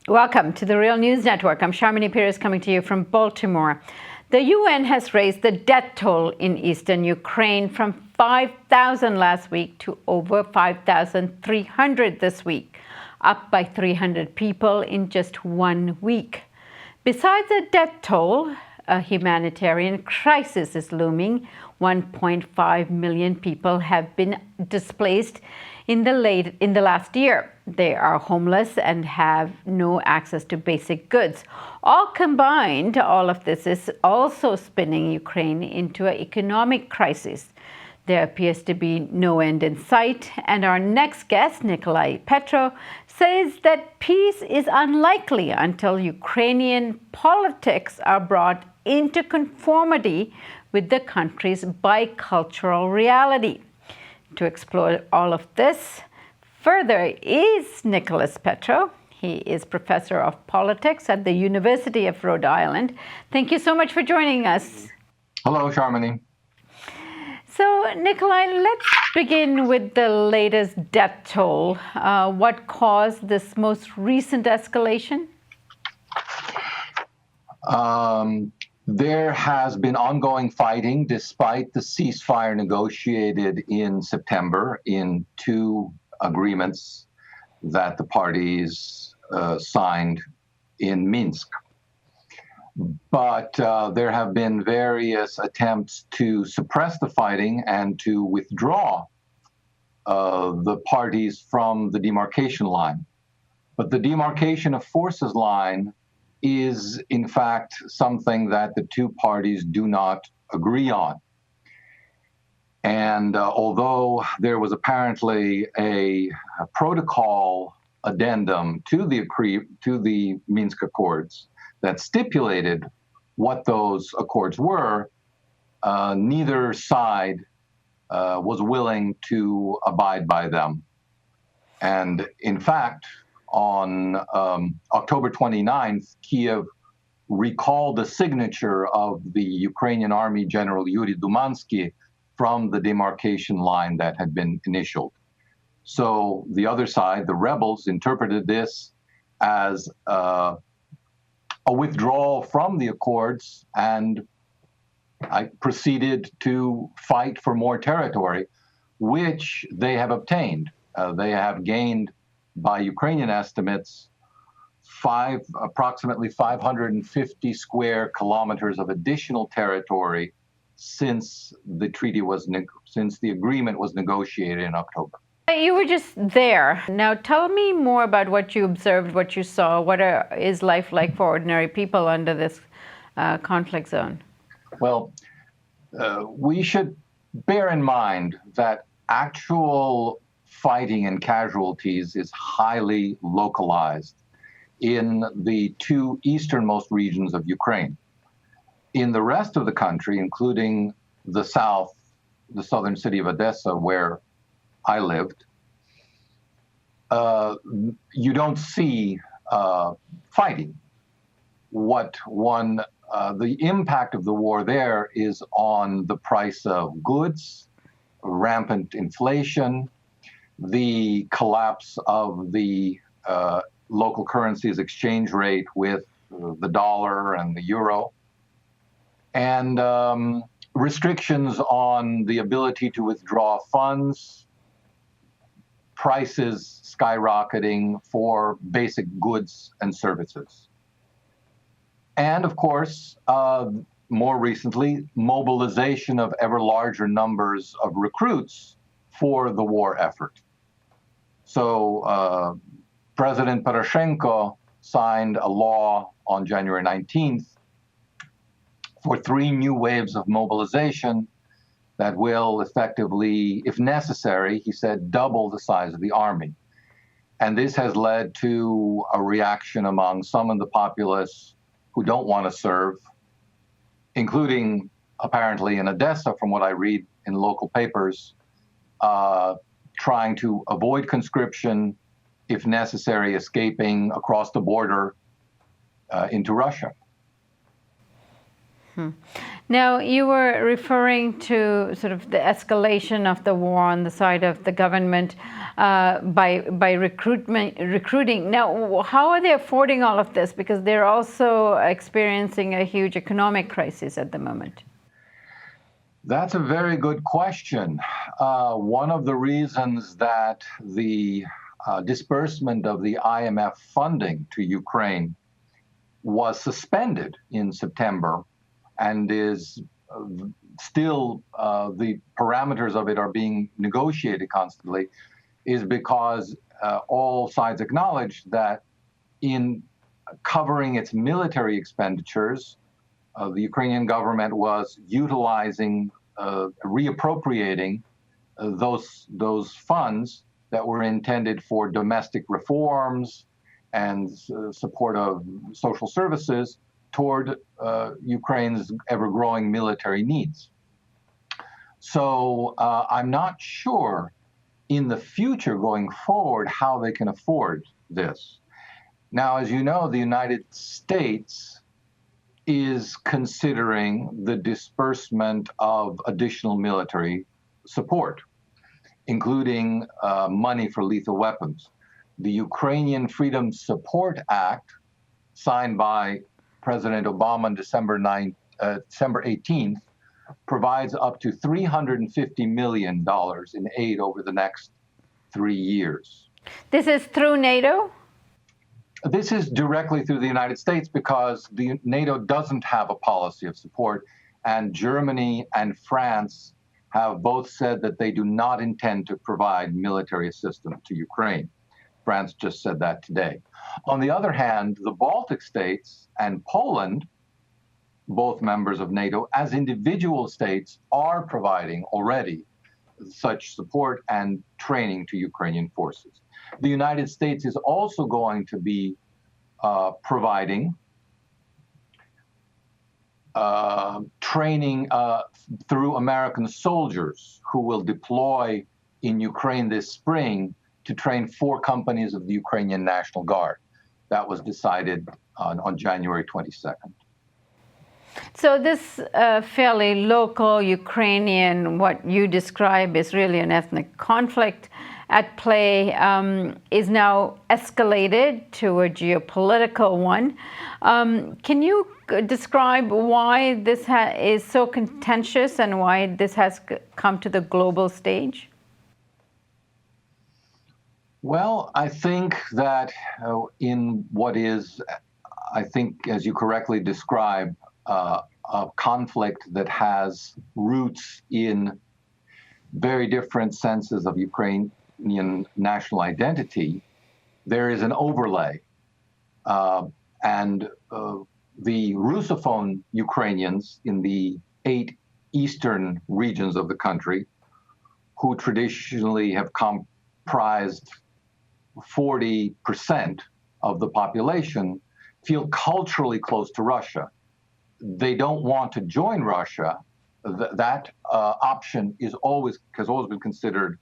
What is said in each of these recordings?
Welcome to the Real News Network. I'm Sharmini Peres coming to you from Baltimore. The UN has raised the death toll in eastern Ukraine from 5,000 last week to over 5,300 this week, up by 300 people in just 1 week. Besides the death toll, a humanitarian crisis is looming. 1.5 million people have been displaced in the last year. They are homeless and have no access to basic goods. All combined, all of this is also spinning Ukraine into an economic crisis. There appears to be no end in sight, and our next guest, Nicoli Petro, says that peace is unlikely until Ukrainian politics are brought into conformity with the country's bicultural reality. To explore all of this further is Nicoli Petro. He is professor of politics at the University of Rhode Island. Thank you so much for joining us. Hello, Sharmini. So, Nicoli, let's begin with the latest death toll. What caused this most recent escalation? There has been ongoing fighting despite the ceasefire negotiated in September in two agreements that the parties signed in Minsk. But there have been various attempts to suppress the fighting and to withdraw the parties from the demarcation line. But the demarcation of forces line is, in fact, something that the two parties do not agree on. And although there was apparently a protocol addendum to the Minsk Accords that stipulated what those accords were, neither side was willing to abide by them. And in fact, on October 29th, Kiev recalled the signature of the Ukrainian Army General Yuri Dumansky from the demarcation line that had been initialed. So the other side, the rebels, interpreted this as a withdrawal from the accords, and I proceeded to fight for more territory, which they have obtained. They have gained, by Ukrainian estimates, approximately 550 square kilometers of additional territory since the agreement was negotiated in October. You were just there. Now tell me more about what you observed, what you saw. What is life like for ordinary people under this conflict zone? Well, we should bear in mind that actual fighting and casualties is highly localized in the two easternmost regions of Ukraine. In the rest of the country, including the south, the southern city of Odessa, where I lived, you don't see fighting. The impact of the war there is on the price of goods, rampant inflation, the collapse of the local currency's exchange rate with the dollar and the euro, and restrictions on the ability to withdraw funds, prices skyrocketing for basic goods and services. And of course, more recently, mobilization of ever larger numbers of recruits for the war effort. So President Poroshenko signed a law on January 19th for 3 new waves of mobilization that will effectively, if necessary, he said, double the size of the army. And this has led to a reaction among some of the populace who don't want to serve, including apparently in Odessa, from what I read in local papers, trying to avoid conscription, if necessary, escaping across the border into Russia. Now, you were referring to sort of the escalation of the war on the side of the government by recruiting. Now, how are they affording all of this? Because they're also experiencing a huge economic crisis at the moment. That's a very good question. One of the reasons that the disbursement of the IMF funding to Ukraine was suspended in September and is still the parameters of it are being negotiated constantly, is because all sides acknowledge that in covering its military expenditures, the Ukrainian government was utilizing, reappropriating those funds that were intended for domestic reforms and support of social services toward Ukraine's ever-growing military needs. So I'm not sure in the future going forward how they can afford this. Now, as you know, the United States is considering the disbursement of additional military support, including money for lethal weapons. The Ukrainian Freedom Support Act, signed by President Obama on December 18th, provides up to $350 million in aid over the next 3 years. This is through NATO? This is directly through the United States because NATO doesn't have a policy of support, and Germany and France have both said that they do not intend to provide military assistance to Ukraine. France just said that today. On the other hand, the Baltic states and Poland, both members of NATO, as individual states, are providing already such support and training to Ukrainian forces. The United States is also going to be providing training through American soldiers who will deploy in Ukraine this spring to train 4 companies of the Ukrainian National Guard. That was decided on January 22nd. So this fairly local Ukrainian, what you describe is really an ethnic conflict at play, is now escalated to a geopolitical one. Can you describe why this is so contentious and why this has come to the global stage? Well, I think that in what is, I think, as you correctly describe, a conflict that has roots in very different senses of Ukrainian national identity, there is an overlay. And the Russophone Ukrainians in the 8 eastern regions of the country, who traditionally have comprised 40% of the population, feel culturally close to Russia. They don't want to join Russia. That option has always been considered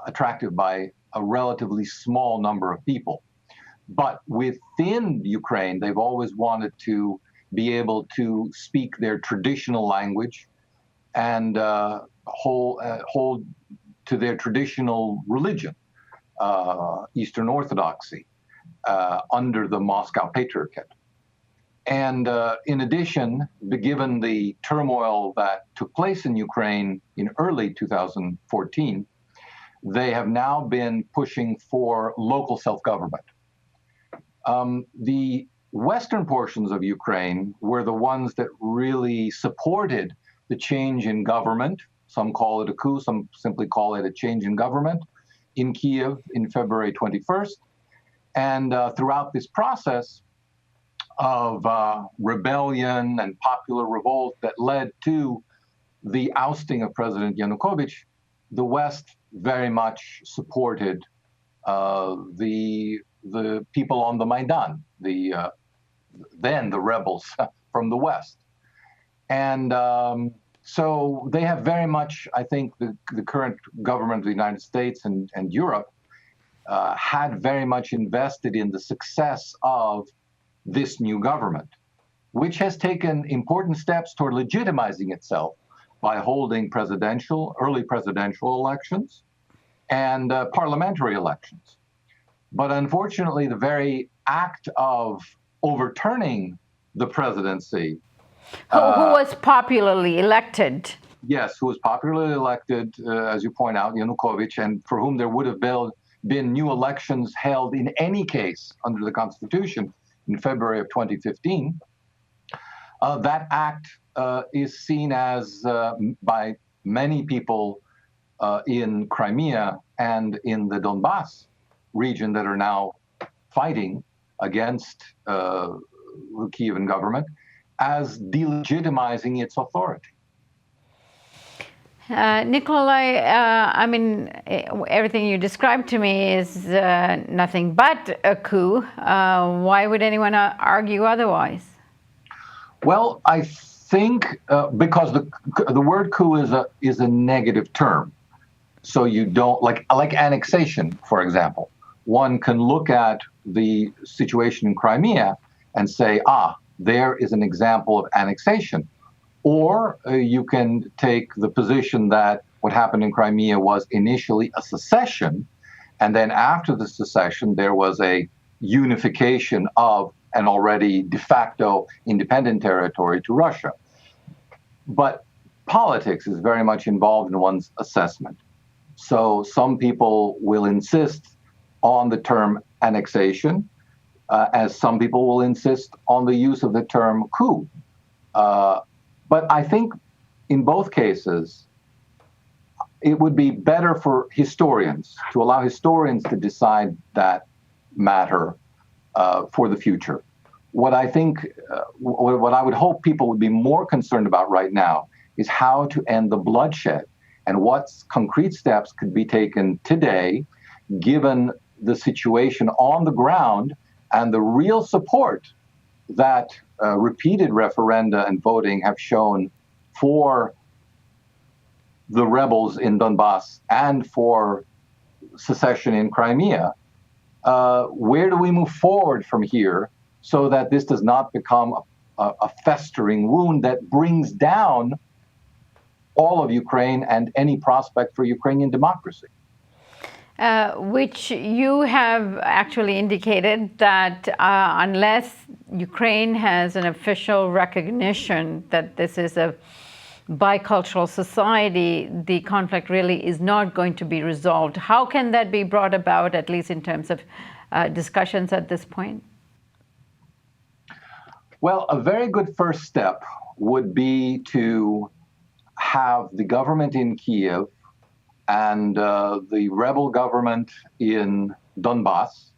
attractive by a relatively small number of people. But within Ukraine, they've always wanted to be able to speak their traditional language and hold to their traditional religion, Eastern Orthodoxy, under the Moscow Patriarchate. And in addition, given the turmoil that took place in Ukraine in early 2014, they have now been pushing for local self-government. The western portions of Ukraine were the ones that really supported the change in government. Some call it a coup, some simply call it a change in government in Kiev in February 21st. And throughout this process of rebellion and popular revolt that led to the ousting of President Yanukovych, the West very much supported the people on the Maidan, then the rebels from the West. And so they have very much, I think, the current government of the United States and Europe had very much invested in the success of this new government, which has taken important steps toward legitimizing itself by holding early presidential elections and parliamentary elections. But unfortunately, the very act of overturning the presidency. Who was popularly elected? Yes, who was popularly elected, as you point out, Yanukovych, and for whom there would have been new elections held in any case under the Constitution in February of 2015. That act is seen as, by many people in Crimea and in the Donbass region that are now fighting against the Kievan government, as delegitimizing its authority. Nicoli, I mean, everything you described to me is nothing but a coup. Why would anyone argue otherwise? Well, I think because the word coup is a negative term, so you don't like annexation, for example. One can look at the situation in Crimea and say, there is an example of annexation. Or you can take the position that what happened in Crimea was initially a secession, and then after the secession, there was a unification of an already de facto independent territory to Russia. But politics is very much involved in one's assessment. So some people will insist on the term annexation, as some people will insist on the use of the term coup. But I think in both cases, it would be better for historians to allow historians to decide that matter for the future. What I think, what I would hope people would be more concerned about right now is how to end the bloodshed and what concrete steps could be taken today, given the situation on the ground and the real support that repeated referenda and voting have shown for the rebels in Donbass and for secession in Crimea. Where do we move forward from here so that this does not become a festering wound that brings down all of Ukraine and any prospect for Ukrainian democracy? Which you have actually indicated that unless Ukraine has an official recognition that this is a bicultural society, the conflict really is not going to be resolved. How can that be brought about, at least in terms of discussions at this point? Well, a very good first step would be to have the government in Kiev and the rebel government in Donbass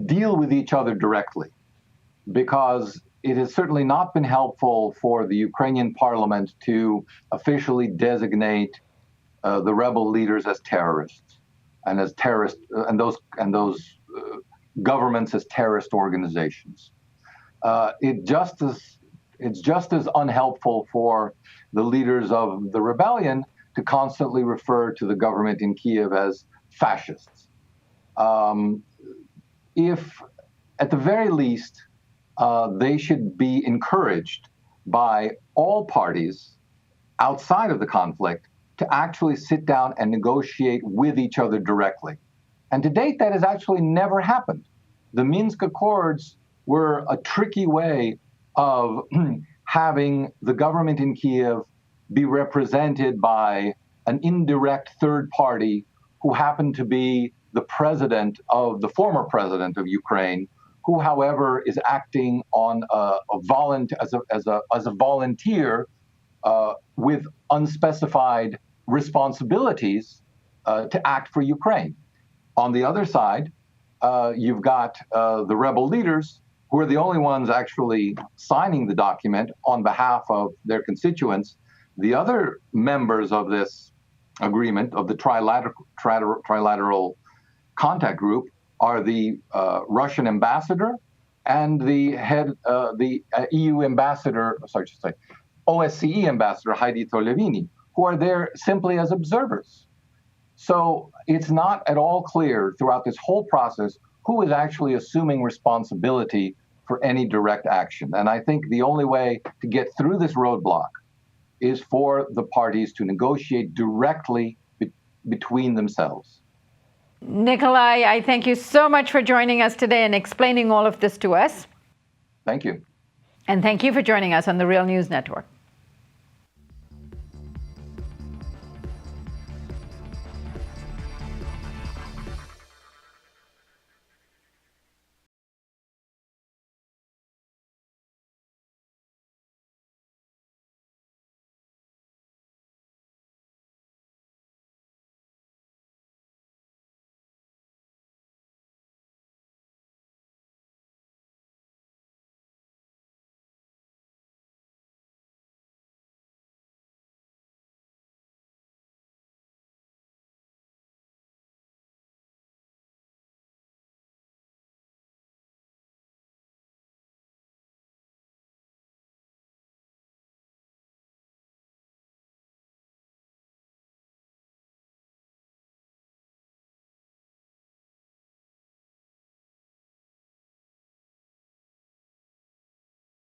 deal with each other directly, because it has certainly not been helpful for the Ukrainian parliament to officially designate the rebel leaders as terrorists and as terrorist and those governments as terrorist organizations. It's just as unhelpful for the leaders of the rebellion to constantly refer to the government in Kiev as fascists. If, at the very least, they should be encouraged by all parties outside of the conflict to actually sit down and negotiate with each other directly. And to date, that has actually never happened. The Minsk Accords were a tricky way of having the government in Kiev be represented by an indirect third party who happened to be the former president of Ukraine, who, however, is acting on as a volunteer with unspecified responsibilities to act for Ukraine. On the other side, you've got the rebel leaders, who are the only ones actually signing the document on behalf of their constituents. The other members of this agreement, of the trilateral contact group, are the Russian ambassador and the EU ambassador, OSCE ambassador Heidi Tolevini, who are there simply as observers. So it's not at all clear throughout this whole process who is actually assuming responsibility for any direct action. And I think the only way to get through this roadblock is for the parties to negotiate directly between themselves. Nicoli, I thank you so much for joining us today and explaining all of this to us. Thank you. And thank you for joining us on the Real News Network.